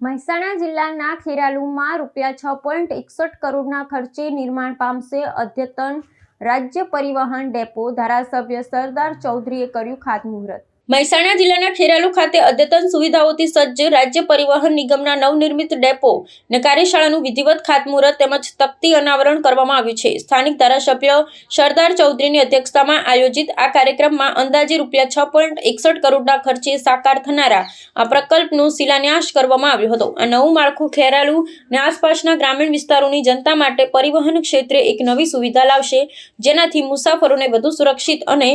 મહેસાણા જિલ્લાના ખેરાલુમાં ₹6.61 કરોડના ખર્ચે નિર્માણ પામશે અદ્યતન રાજ્ય પરિવહન ડેપો, ધારાસભ્ય સરદાર ચૌધરીએ કર્યું ખાતમુહૂર્ત। મહેસાણા જિલ્લાના ખેરાલુ ખાતે અદ્યતન સુવિધાઓથી સજ્જ રાજ્ય પરિવહન નિગમના નવનિર્મિત ડેપો અને કાર્યશાળાનું વિધિવત ખાતમુહૂર્ત તેમજ તકતી અનાવરણ કરવામાં આવ્યું છે। સ્થાનિક ધારાસભ્ય સરદાર ચૌધરીની અધ્યક્ષતામાં આયોજિત આ કાર્યક્રમમાં અંદાજે ₹6.61 કરોડના ખર્ચે સાકાર થનારા આ પ્રકલ્પનું શિલાન્યાસ કરવામાં આવ્યો હતો। આ નવું માળખું ખેરાલુ અને આસપાસના ગ્રામીણ વિસ્તારોની જનતા માટે પરિવહન ક્ષેત્રે એક નવી સુવિધા લાવશે, જેનાથી મુસાફરોને વધુ સુરક્ષિત અને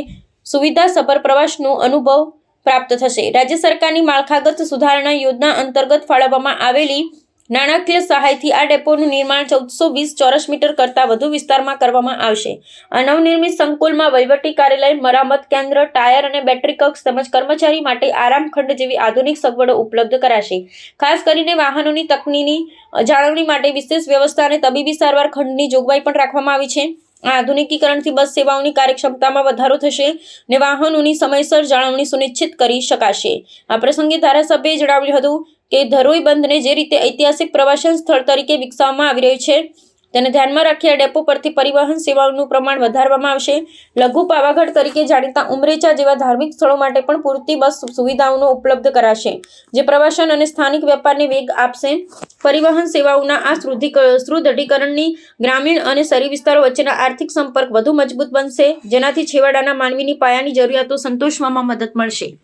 સુવિધાસભર પ્રવાસનો અનુભવ પ્રાપ્ત થશે। રાજ્ય સરકારની માળખાગત સુધારણા યોજના અંતર્ગત ફાળવવામાં આવેલી નાણાકીય સહાયથી આ ડેપોનું નિર્માણ 1420 ચોરસ મીટર કરતાં વધુ વિસ્તારમાં કરવામાં આવશે। આ નવનિર્મિત સંકુલમાં વહીવટી કાર્યાલય, મરામત કેન્દ્ર, ટાયર અને બેટરી કક્ષ તેમજ કર્મચારી માટે આરામ ખંડ જેવી આધુનિક સગવડો ઉપલબ્ધ કરાશે। ખાસ કરીને વાહનોની તકનીકી જાળવણી માટે વિશેષ વ્યવસ્થા અને તબીબી સારવાર ખંડની જોગવાઈ પણ રાખવામાં આવી છે। આ આધુનિકીકરણથી બસ સેવાઓની કાર્યક્ષમતામાં વધારો થશે અને વાહનોની સમયસર જાળવણી સુનિશ્ચિત કરી શકાશે। આ પ્રસંગે ધારાસભ્યએ જણાવ્યું હતું કે ધરોઈ બંધને જે રીતે ઐતિહાસિક પ્રવાસન સ્થળ તરીકે વિકસાવવામાં આવી રહ્યું છે, તેને ધ્યાનમાં રાખી આ ડેપો પરથી પરિવહન સેવાઓનું પ્રમાણ વધારવામાં આવશે। લઘુ પાવાગઢ તરીકે જાણીતા ઉમરેચા જેવા ધાર્મિક સ્થળો માટે પણ પૂરતી બસ સુવિધાઓનો ઉપલબ્ધ કરાશે, જે પ્રવાસન અને સ્થાનિક વેપારને વેગ આપશે। પરિવહન સેવાઓના આ સુદૃઢીકરણની ગ્રામીણ અને શહેરી વિસ્તારો વચ્ચેના આર્થિક સંપર્ક વધુ મજબૂત બનશે, જેનાથી છેવાડાના માનવીની પાયાની જરૂરિયાતો સંતોષવામાં મદદ મળશે।